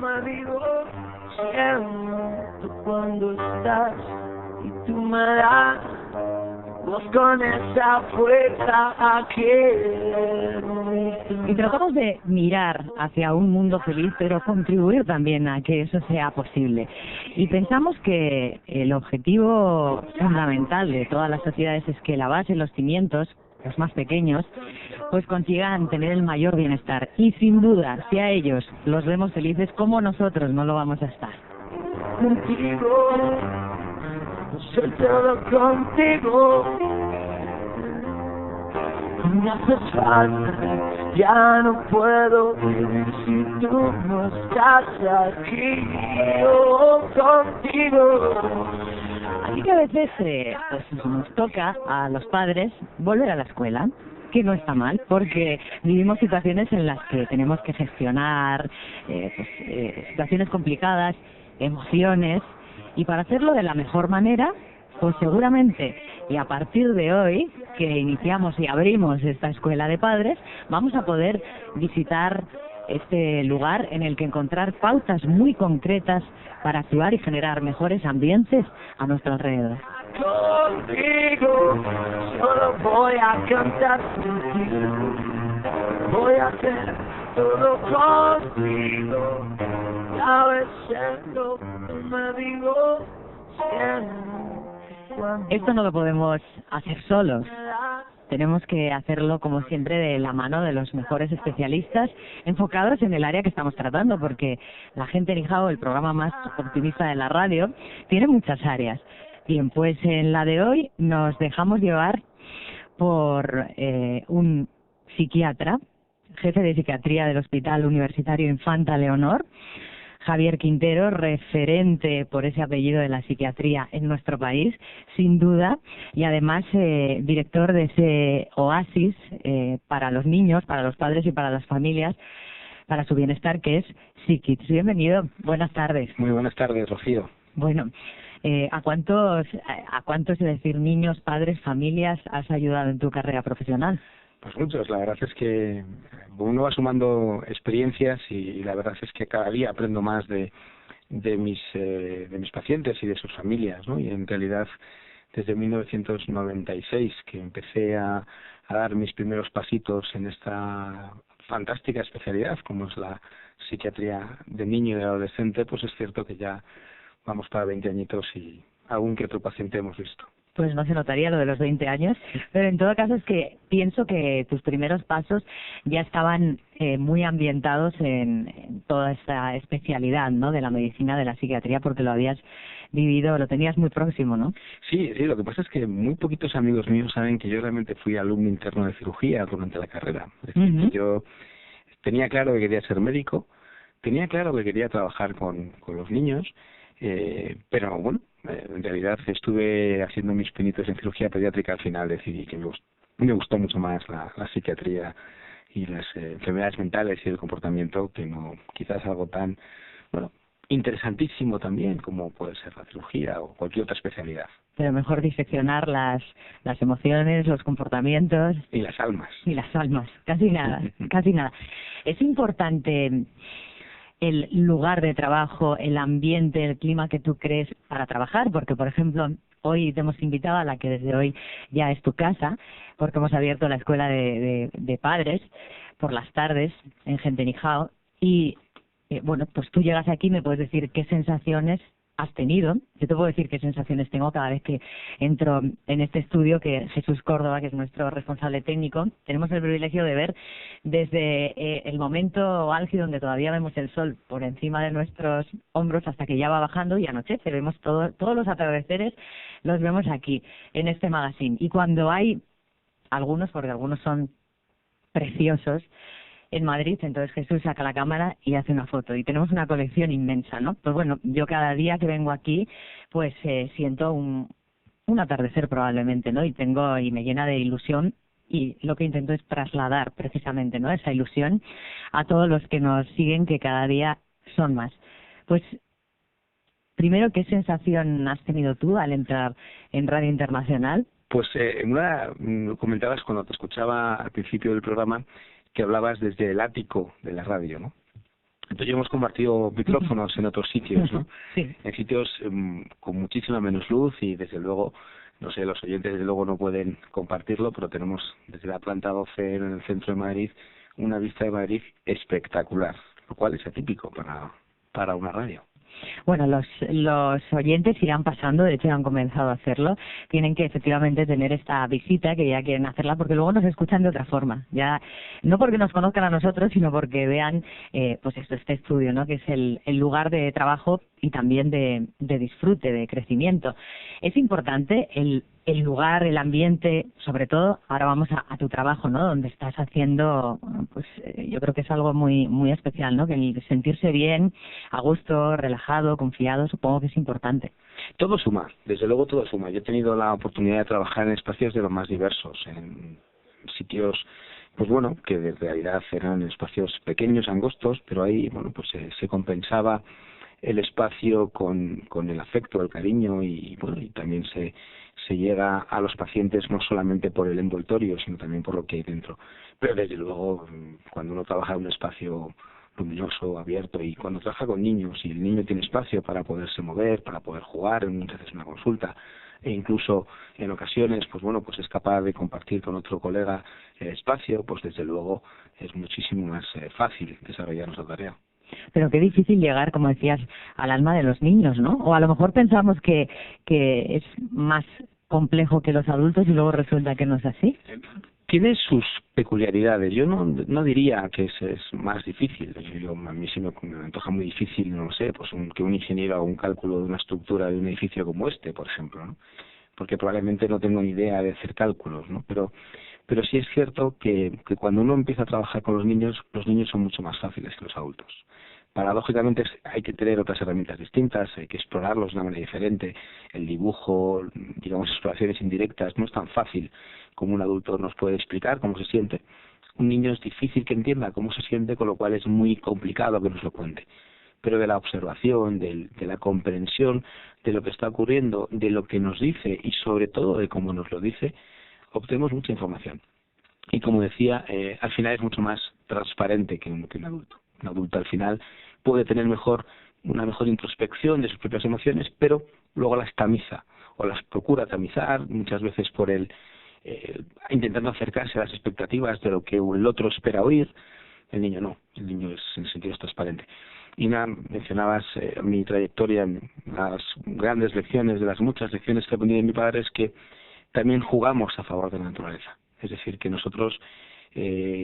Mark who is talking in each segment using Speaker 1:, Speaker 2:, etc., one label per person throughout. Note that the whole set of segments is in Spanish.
Speaker 1: me digo, siento cuando estás y tú me das voz con esa fuerza
Speaker 2: y tratamos de mirar hacia un mundo feliz, pero contribuir también a que eso sea posible. Y pensamos que el objetivo fundamental de todas las sociedades es que la base, los cimientos, los más pequeños, pues consigan tener el mayor bienestar. Y sin duda, si a ellos los vemos felices, como nosotros no lo vamos a estar.
Speaker 1: Contigo, soy todo contigo. Me haces falta, ya no puedo vivir si tú no estás aquí, yo contigo.
Speaker 2: Así que a veces pues nos toca a los padres volver a la escuela, que no está mal, porque vivimos situaciones en las que tenemos que gestionar situaciones complicadas, emociones, y para hacerlo de la mejor manera, pues seguramente, y a partir de hoy, que iniciamos y abrimos esta escuela de padres, vamos a poder visitar este lugar en el que encontrar pautas muy concretas para actuar y generar mejores ambientes a nuestro alrededor.
Speaker 1: Contigo, solo voy a cantar contigo, voy a hacer todo contigo, a veces no me digo,
Speaker 2: esto no lo podemos hacer solos. Tenemos que hacerlo, como siempre, de la mano de los mejores especialistas enfocados en el área que estamos tratando, porque La Gente Nihao, el programa más optimista de la radio, tiene muchas áreas. Bien, pues en la de hoy nos dejamos llevar por un psiquiatra, jefe de psiquiatría del Hospital Universitario Infanta Leonor, Javier Quintero, referente por ese apellido de la psiquiatría en nuestro país, sin duda, y además director de ese oasis para los niños, para los padres y para las familias, para su bienestar, que es Psikids. Bienvenido, buenas tardes.
Speaker 3: Muy buenas tardes, Rocío.
Speaker 2: Bueno, ¿a cuántos, es decir, niños, padres, familias has ayudado en tu carrera profesional?
Speaker 3: Pues muchos, la verdad es que uno va sumando experiencias y la verdad es que cada día aprendo más de mis pacientes y de sus familias, ¿no? Y en realidad desde 1996 que empecé a dar mis primeros pasitos en esta fantástica especialidad como es la psiquiatría de niño y de adolescente, pues es cierto que ya vamos para 20 añitos y algún que otro paciente hemos visto.
Speaker 2: Pues no se notaría lo de los 20 años, pero en todo caso es que pienso que tus primeros pasos ya estaban muy ambientados en toda esta especialidad, ¿no?, de la medicina, de la psiquiatría, porque lo habías vivido, lo tenías muy próximo, ¿no?
Speaker 3: Sí, lo que pasa es que muy poquitos amigos míos saben que yo realmente fui alumno interno de cirugía durante la carrera. Es decir, que yo tenía claro que quería ser médico, tenía claro que quería trabajar con los niños, pero bueno, en realidad estuve haciendo mis pinitos en cirugía pediátrica. Al final decidí que me gustó mucho más la psiquiatría y las enfermedades mentales y el comportamiento, que no quizás algo tan, bueno, interesantísimo también como puede ser la cirugía o cualquier otra especialidad.
Speaker 2: Pero mejor diseccionar las emociones, los comportamientos.
Speaker 3: Y las almas.
Speaker 2: Y las almas, casi nada, casi nada. Es importante el lugar de trabajo, el ambiente, el clima que tú crees para trabajar, porque, por ejemplo, hoy te hemos invitado a la que desde hoy ya es tu casa, porque hemos abierto la escuela de padres por las tardes en Gente Nihao, y bueno, pues tú llegas aquí y me puedes decir qué sensaciones has tenido. Yo te puedo decir qué sensaciones tengo cada vez que entro en este estudio, que Jesús Córdoba, que es nuestro responsable técnico, tenemos el privilegio de ver desde el momento álgido donde todavía vemos el sol por encima de nuestros hombros hasta que ya va bajando y anochece. Vemos todos los atardeceres, los vemos aquí, en este magazine. Y cuando hay algunos, porque algunos son preciosos, en Madrid, entonces Jesús saca la cámara y hace una foto, y tenemos una colección inmensa, ¿no? Pues bueno, yo cada día que vengo aquí, pues siento un atardecer probablemente, ¿no? Y me llena de ilusión, y lo que intento es trasladar precisamente, ¿no?, esa ilusión a todos los que nos siguen, que cada día son más. Pues primero, ¿qué sensación has tenido tú al entrar en Radio Internacional?
Speaker 3: Pues comentabas cuando te escuchaba al principio del programa que hablabas desde el ático de la radio, ¿no? Tú y yo hemos compartido micrófonos en otros sitios, ¿no?
Speaker 2: Sí.
Speaker 3: En sitios con muchísima menos luz y desde luego, no sé, los oyentes desde luego no pueden compartirlo, pero tenemos desde la planta 12 en el centro de Madrid una vista de Madrid espectacular, lo cual es atípico para una radio.
Speaker 2: Bueno, los oyentes irán pasando, de hecho han comenzado a hacerlo, tienen que efectivamente tener esta visita, que ya quieren hacerla, porque luego nos escuchan de otra forma, ya no porque nos conozcan a nosotros, sino porque vean pues este estudio, ¿no? Que es el lugar de trabajo y también de disfrute, de crecimiento. Es importante el lugar, el ambiente, sobre todo, ahora vamos a tu trabajo, ¿no? Donde estás haciendo, pues yo creo que es algo muy muy especial, ¿no? Que el sentirse bien, a gusto, relajado, confiado, supongo que es importante.
Speaker 3: Todo suma, desde luego todo suma. Yo he tenido la oportunidad de trabajar en espacios de los más diversos, en sitios, pues bueno, que de realidad eran espacios pequeños, angostos, pero ahí, bueno, pues se compensaba el espacio con el afecto, el cariño y bueno, y también se llega a los pacientes no solamente por el envoltorio, sino también por lo que hay dentro. Pero desde luego, cuando uno trabaja en un espacio luminoso, abierto, y cuando trabaja con niños y el niño tiene espacio para poderse mover, para poder jugar, muchas veces una consulta, e incluso en ocasiones, pues bueno, pues es capaz de compartir con otro colega el espacio, pues desde luego es muchísimo más fácil desarrollar nuestra tarea.
Speaker 2: Pero qué difícil llegar, como decías, al alma de los niños, ¿no? O a lo mejor pensamos que es más complejo que los adultos y luego resulta que no es así.
Speaker 3: Tiene sus peculiaridades. Yo no diría que es más difícil. A mí se me antoja muy difícil, no lo sé, pues que un ingeniero haga un cálculo de una estructura de un edificio como este, por ejemplo, ¿no? Porque probablemente no tengo ni idea de hacer cálculos, ¿no? Pero sí es cierto que cuando uno empieza a trabajar con los niños son mucho más fáciles que los adultos. Paradójicamente hay que tener otras herramientas distintas, hay que explorarlos de una manera diferente. El dibujo, digamos, exploraciones indirectas, no es tan fácil como un adulto nos puede explicar cómo se siente. Un niño es difícil que entienda cómo se siente, con lo cual es muy complicado que nos lo cuente. Pero de la observación, de la comprensión de lo que está ocurriendo, de lo que nos dice y sobre todo de cómo nos lo dice, obtenemos mucha información. Y como decía, al final es mucho más transparente que un adulto. Un adulto al final puede tener una mejor introspección de sus propias emociones, pero luego las tamiza o las procura tamizar, muchas veces por intentando acercarse a las expectativas de lo que el otro espera oír. El niño no, el niño es en sentido transparente. Y mencionabas mi trayectoria, las grandes lecciones, de las muchas lecciones que he aprendido de mi padre, es que también jugamos a favor de la naturaleza. Es decir, que nosotros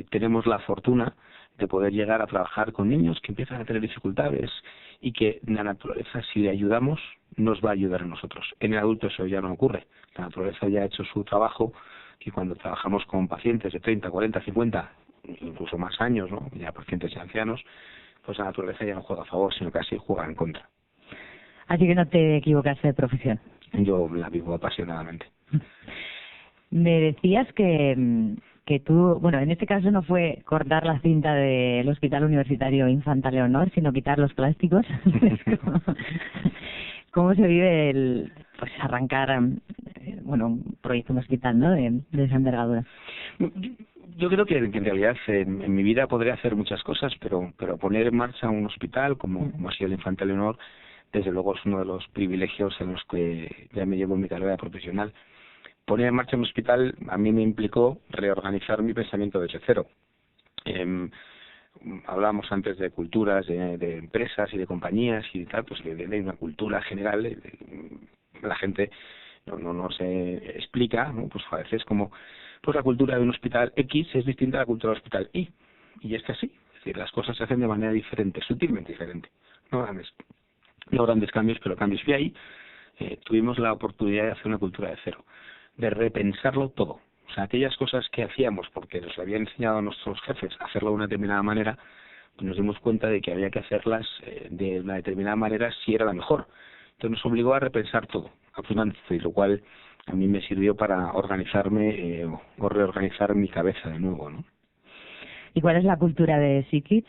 Speaker 3: tenemos la fortuna de poder llegar a trabajar con niños que empiezan a tener dificultades y que la naturaleza, si le ayudamos, nos va a ayudar a nosotros. En el adulto eso ya no ocurre. La naturaleza ya ha hecho su trabajo y cuando trabajamos con pacientes de 30, 40, 50, incluso más años, ¿no? Ya pacientes y ancianos, pues la naturaleza ya no juega a favor, sino casi juega en contra.
Speaker 2: Así que no te equivocaste de profesión.
Speaker 3: Yo la vivo apasionadamente.
Speaker 2: Me decías que tú, bueno, en este caso no fue cortar la cinta del Hospital Universitario Infanta Leonor, sino quitar los plásticos. ¿Cómo se vive pues arrancar, un proyecto, un hospital, ¿no?, de esa envergadura?
Speaker 3: Yo creo que en realidad en mi vida podría hacer muchas cosas, pero poner en marcha un hospital como ha sido el Infanta Leonor, desde luego es uno de los privilegios en los que ya me llevo en mi carrera profesional. Poner en marcha un hospital a mí me implicó reorganizar mi pensamiento desde cero. Hablábamos antes de culturas, de empresas y de compañías y tal, pues de una cultura general. La gente no se explica, ¿no? Pues a veces como pues la cultura de un hospital X es distinta a la cultura del hospital Y. Y es que así, es decir, las cosas se hacen de manera diferente, sutilmente diferente. No grandes cambios, pero cambios. Y ahí tuvimos la oportunidad de hacer una cultura de cero, de repensarlo todo. O sea, aquellas cosas que hacíamos porque nos lo habían enseñado a nuestros jefes a hacerlo de una determinada manera, pues nos dimos cuenta de que había que hacerlas de una determinada manera si era la mejor. Entonces nos obligó a repensar todo, absolutamente, lo cual a mí me sirvió para organizarme o reorganizar mi cabeza de nuevo, ¿no?
Speaker 2: ¿Y cuál es la cultura de SickKids?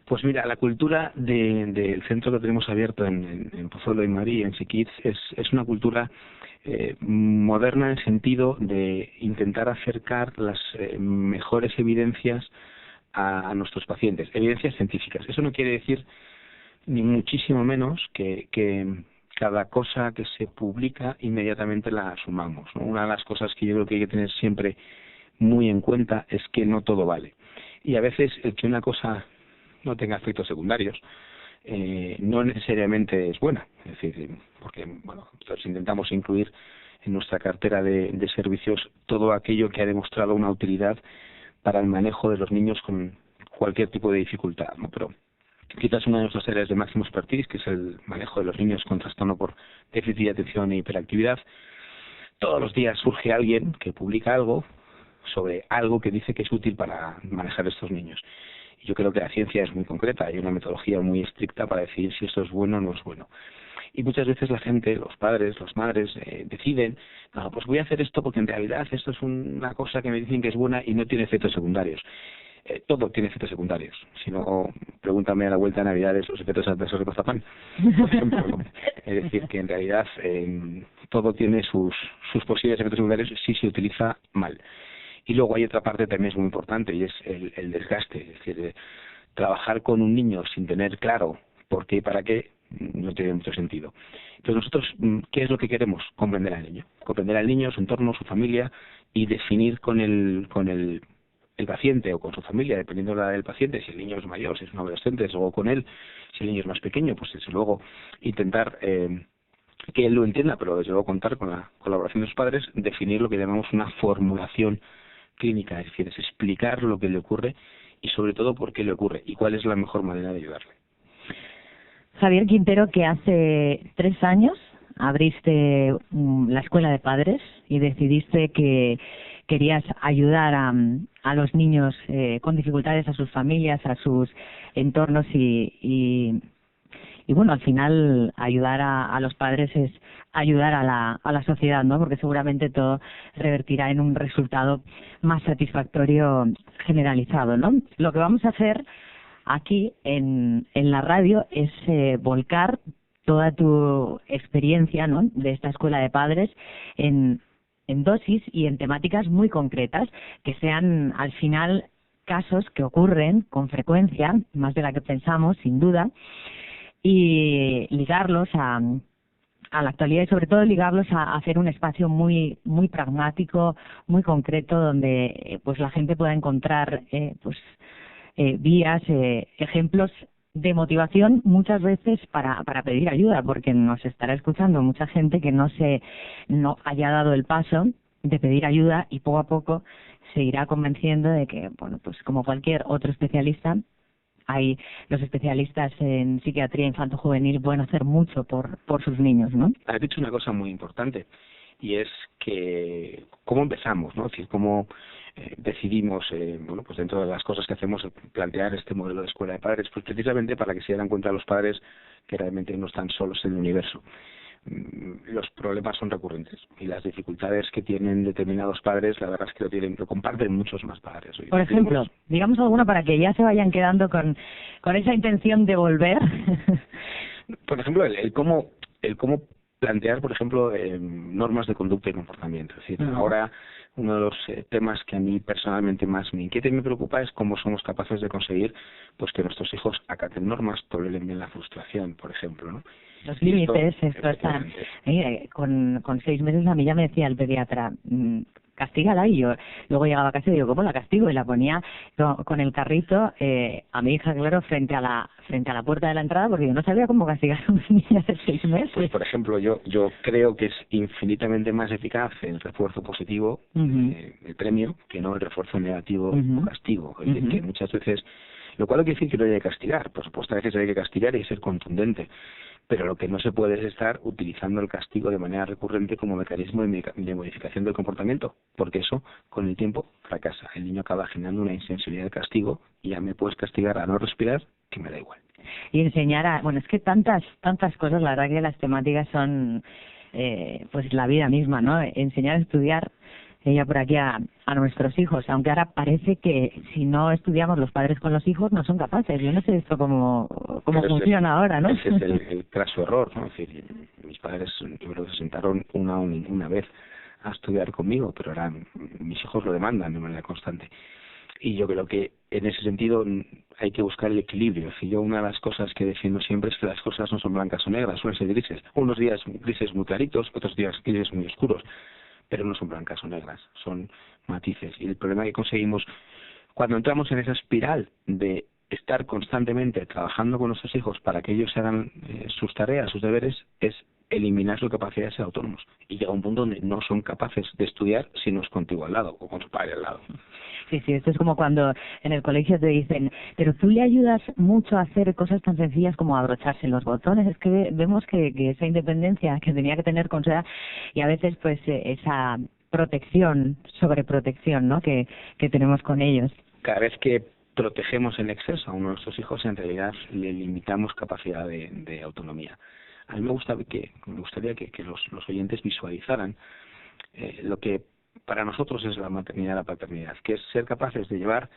Speaker 3: Pues mira, la cultura del centro que tenemos abierto en Pozuelo y Madrid, en SickKids, es una cultura moderna en el sentido de intentar acercar las mejores evidencias a nuestros pacientes, evidencias científicas. Eso no quiere decir ni muchísimo menos que cada cosa que se publica inmediatamente la asumamos, ¿no? Una de las cosas que yo creo que hay que tener siempre muy en cuenta es que no todo vale. Y a veces el que una cosa no tenga efectos secundarios no necesariamente es buena. Es decir, porque bueno, nosotros intentamos incluir en nuestra cartera de servicios todo aquello que ha demostrado una utilidad para el manejo de los niños con cualquier tipo de dificultad, ¿no? Pero quizás una de nuestras áreas de máximo expertise, que es el manejo de los niños con trastorno por déficit de atención e hiperactividad, todos los días surge alguien que publica algo sobre algo que dice que es útil para manejar estos niños. Y yo creo que la ciencia es muy concreta, hay una metodología muy estricta para decidir si esto es bueno o no es bueno. Y muchas veces la gente, los padres, las madres, deciden, no, pues voy a hacer esto porque en realidad esto es una cosa que me dicen que es buena y no tiene efectos secundarios. Todo tiene efectos secundarios. Si no, pregúntame a la vuelta de Navidades los efectos adversos de Mazapán, por ejemplo, ¿no? Es decir, que en realidad todo tiene sus posibles efectos secundarios si se utiliza mal. Y luego hay otra parte también es muy importante y es el desgaste. Es decir, trabajar con un niño sin tener claro por qué y para qué no tiene mucho sentido. Entonces nosotros, ¿qué es lo que queremos? Comprender al niño, su entorno, su familia, y definir con el paciente o con su familia, dependiendo de la edad del paciente, si el niño es mayor, si es un adolescente, desde luego con él, si el niño es más pequeño, pues desde luego intentar que él lo entienda, pero desde luego contar con la colaboración de los padres, definir lo que llamamos una formulación clínica, es decir, es explicar lo que le ocurre y sobre todo por qué le ocurre y cuál es la mejor manera de ayudarle.
Speaker 2: Javier Quintero, que hace 3 años abriste la escuela de padres y decidiste que querías ayudar a los niños con dificultades, a sus familias, a sus entornos y bueno, al final ayudar a los padres es ayudar a la sociedad, ¿no? Porque seguramente todo revertirá en un resultado más satisfactorio generalizado, ¿no? Lo que vamos a hacer aquí en la radio es volcar toda tu experiencia, ¿no?, de esta escuela de padres en dosis y en temáticas muy concretas, que sean al final casos que ocurren con frecuencia, más de la que pensamos, sin duda, y ligarlos a la actualidad y sobre todo ligarlos a hacer un espacio muy pragmático, muy concreto, donde pues la gente pueda encontrar vías, ejemplos de motivación muchas veces para pedir ayuda, porque nos estará escuchando mucha gente que no haya dado el paso de pedir ayuda y poco a poco se irá convenciendo de que, bueno, pues como cualquier otro especialista, hay los especialistas en psiquiatría infanto-juvenil pueden hacer mucho por sus niños, ¿no?
Speaker 3: Has dicho una cosa muy importante y es que cómo empezamos, ¿no? Es decir, cómo decidimos, bueno, pues dentro de las cosas que hacemos, plantear este modelo de escuela de padres, pues precisamente para que se den cuenta los padres que realmente no están solos en el universo. Los problemas son recurrentes y las dificultades que tienen determinados padres, la verdad es que lo comparten muchos más padres.
Speaker 2: Por ejemplo, digamos alguna para que ya se vayan quedando con esa intención de volver.
Speaker 3: Por ejemplo, el cómo plantear, por ejemplo, normas de conducta y comportamiento. Es decir, ahora uno de los temas que a mí personalmente más me inquieta y me preocupa es cómo somos capaces de conseguir pues que nuestros hijos acaten normas, toleren bien la frustración, por ejemplo, ¿no?
Speaker 2: Los límites, esto está. Con 6 meses a mí ya me decía el pediatra, castígala, y yo luego llegaba a casa y digo, ¿cómo la castigo? Y la ponía con el carrito a mi hija, claro, frente a la puerta de la entrada, porque yo no sabía cómo castigar a una niña de 6 meses.
Speaker 3: Pues, por ejemplo, yo creo que es infinitamente más eficaz el refuerzo positivo, el premio, que no el refuerzo negativo o castigo. Es decir, que muchas veces, lo cual no quiere decir que no haya que castigar, por supuesto a veces hay que castigar y ser contundente, pero lo que no se puede es estar utilizando el castigo de manera recurrente como mecanismo de modificación del comportamiento, porque eso con el tiempo fracasa. El niño acaba generando una insensibilidad al castigo y ya me puedes castigar a no respirar, que me da igual.
Speaker 2: Y enseñar bueno, es que tantas cosas, la verdad que las temáticas son pues la vida misma, ¿no? Enseñar a estudiar ella por aquí a nuestros hijos, aunque ahora parece que si no estudiamos los padres con los hijos no son capaces. Yo no sé esto cómo funciona ahora, ¿no?
Speaker 3: Ese es el craso error, ¿no? Es decir, mis padres yo creo que se sentaron una o ninguna vez a estudiar conmigo, pero ahora mis hijos lo demandan de manera constante. Y yo creo que en ese sentido hay que buscar el equilibrio. Si yo, una de las cosas que defiendo siempre es que las cosas no son blancas o negras, suelen ser grises. Unos días grises muy claritos, otros días grises muy oscuros, pero no son blancas o negras, son matices. Y el problema que conseguimos cuando entramos en esa espiral de estar constantemente trabajando con nuestros hijos para que ellos hagan sus tareas, sus deberes, es eliminar su capacidad de ser autónomos. Y llega un punto donde no son capaces de estudiar si no es contigo al lado o con su padre al lado.
Speaker 2: Sí, esto es como cuando en el colegio te dicen, pero tú le ayudas mucho a hacer cosas tan sencillas como abrocharse los botones. Es que vemos que esa independencia que tenía que tener con su edad, y a veces pues esa protección, sobreprotección, ¿no?, que tenemos con ellos.
Speaker 3: Cada vez que protegemos en exceso a uno de nuestros hijos, en realidad le limitamos capacidad de autonomía. A mí me gustaría que los oyentes visualizaran lo que para nosotros es la maternidad y la paternidad, que es ser capaces de llevar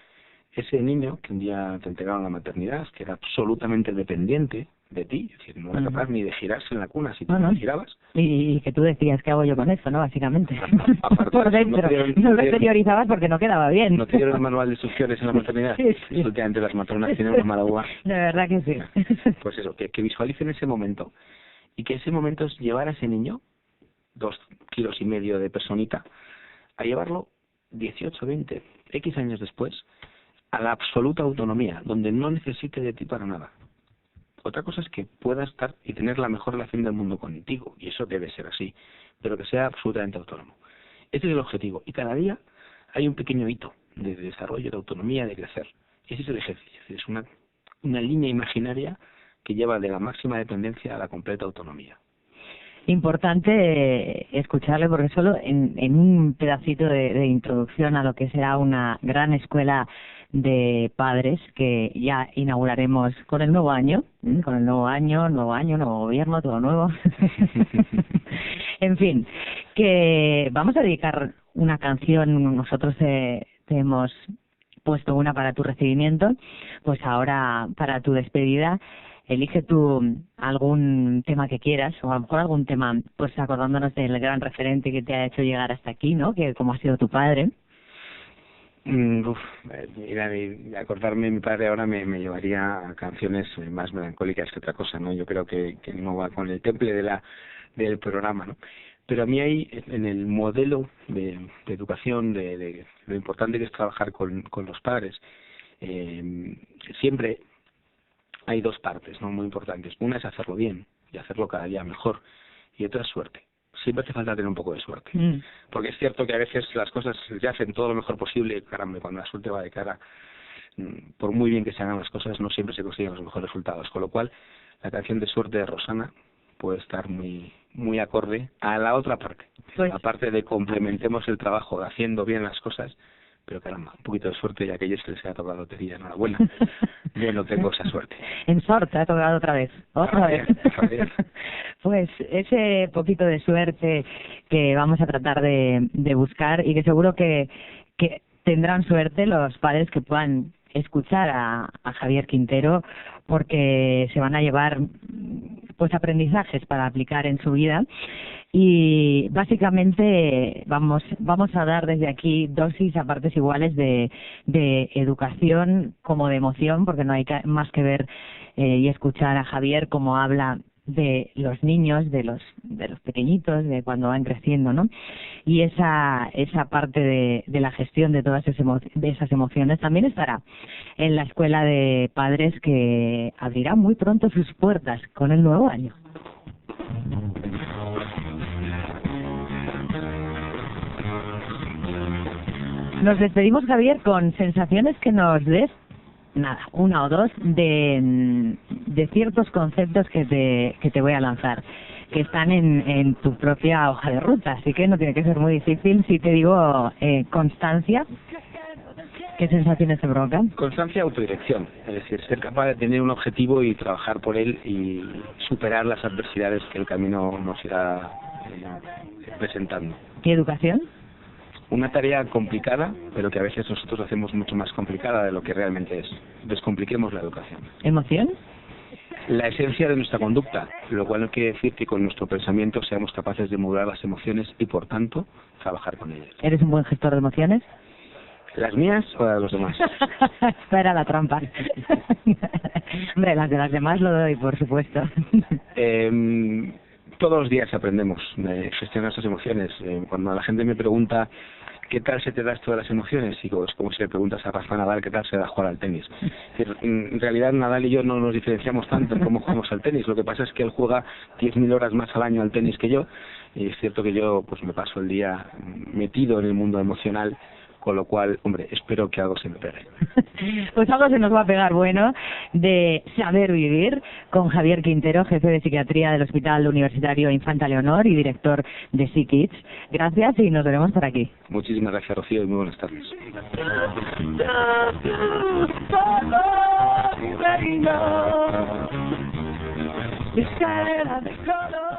Speaker 3: ese niño que un día te entregaron la maternidad, que era absolutamente dependiente de ti, es decir, no era capaz ni de girarse en la cuna si tú no girabas. Y
Speaker 2: que tú decías, ¿qué hago yo con eso, no? Básicamente.
Speaker 3: Aparte,
Speaker 2: por dentro. No lo exteriorizabas porque no quedaba bien.
Speaker 3: ¿No te dieron el manual de instrucciones en la maternidad?
Speaker 2: Sí.
Speaker 3: Últimamente las matronas tienen una mala uva.
Speaker 2: De verdad que sí.
Speaker 3: Pues eso, que visualicen ese momento. Y que ese momento es llevar a ese niño, 2,5 kilos de personita, a llevarlo 18, 20, X años después, a la absoluta autonomía, donde no necesite de ti para nada. Otra cosa es que pueda estar y tener la mejor relación del mundo contigo, y eso debe ser así, pero que sea absolutamente autónomo. Ese es el objetivo, y cada día hay un pequeño hito de desarrollo, de autonomía, de crecer. Ese es el ejercicio, es una línea imaginaria que lleva de la máxima dependencia a la completa autonomía.
Speaker 2: Importante escucharle, porque solo en un pedacito de introducción a lo que será una gran escuela de padres que ya inauguraremos con el nuevo año, nuevo gobierno, todo nuevo. En fin, que vamos a dedicar una canción. Nosotros te hemos puesto una para tu recibimiento, pues ahora para tu despedida. Elige tú algún tema que quieras, o a lo mejor algún tema, pues acordándonos del gran referente que te ha hecho llegar hasta aquí, ¿no?, que como ha sido tu padre.
Speaker 3: Mira, acordarme de mi padre ahora me llevaría a canciones más melancólicas que otra cosa, ¿no? Yo creo que no va con el temple del programa, ¿no? Pero a mí hay, en el modelo de educación, de lo importante que es trabajar con los padres, siempre hay dos partes, ¿no?, muy importantes. Una es hacerlo bien y hacerlo cada día mejor, y otra es suerte. Siempre hace falta tener un poco de suerte, porque es cierto que a veces las cosas se hacen todo lo mejor posible, caramba, cuando la suerte va de cara, por muy bien que se hagan las cosas, no siempre se consiguen los mejores resultados, con lo cual la canción de Suerte de Rosana puede estar muy acorde a la otra parte,
Speaker 2: pues,
Speaker 3: aparte de complementemos el trabajo haciendo bien las cosas, pero caramba, un poquito de suerte, y a aquellos que les haya tocado lotería, enhorabuena. Yo no tengo esa suerte.
Speaker 2: En suerte ha tocado otra vez. Pues ese poquito de suerte que vamos a tratar de buscar, y que seguro que tendrán suerte los padres que puedan escuchar a Javier Quintero, porque se van a llevar pues aprendizajes para aplicar en su vida. Y básicamente vamos a dar desde aquí dosis a partes iguales de educación como de emoción, porque no hay más que ver y escuchar a Javier cómo habla de los niños, de los pequeñitos, de cuando van creciendo, ¿no? Y esa parte de la gestión de todas esas emociones también estará en la escuela de padres, que abrirá muy pronto sus puertas con el nuevo año. Nos despedimos, Javier, con sensaciones que nos des, una o dos, de ciertos conceptos que te voy a lanzar, que están en tu propia hoja de ruta, así que no tiene que ser muy difícil. Si te digo constancia, ¿qué sensaciones te provocan?
Speaker 3: Constancia, autodirección, es decir, ser capaz de tener un objetivo y trabajar por él y superar las adversidades que el camino nos irá presentando.
Speaker 2: ¿Y educación?
Speaker 3: Una tarea complicada, pero que a veces nosotros hacemos mucho más complicada de lo que realmente es. Descompliquemos la educación.
Speaker 2: ¿Emoción?
Speaker 3: La esencia de nuestra conducta, lo cual no quiere decir que con nuestro pensamiento seamos capaces de modular las emociones y, por tanto, trabajar con ellas.
Speaker 2: ¿Eres un buen gestor de emociones?
Speaker 3: ¿Las mías o las de los demás?
Speaker 2: Esta era la trampa. Hombre, las de las demás lo doy, por supuesto.
Speaker 3: Todos los días aprendemos de gestionar nuestras emociones. Cuando la gente me pregunta ¿qué tal se te da esto de las emociones? Digo, es como si le preguntas a Rafa Nadal qué tal se da jugar al tenis. En realidad Nadal y yo no nos diferenciamos tanto en cómo jugamos al tenis. Lo que pasa es que él juega 10.000 horas más al año al tenis que yo, y es cierto que yo pues me paso el día metido en el mundo emocional, con lo cual, hombre, espero que algo se me pegue.
Speaker 2: Pues algo se nos va a pegar bueno de Saber Vivir con Javier Quintero, jefe de psiquiatría del Hospital Universitario Infanta Leonor y director de SickKids. Gracias y nos veremos por aquí.
Speaker 3: Muchísimas gracias, Rocío, y muy buenas tardes.
Speaker 1: You said I'm the color.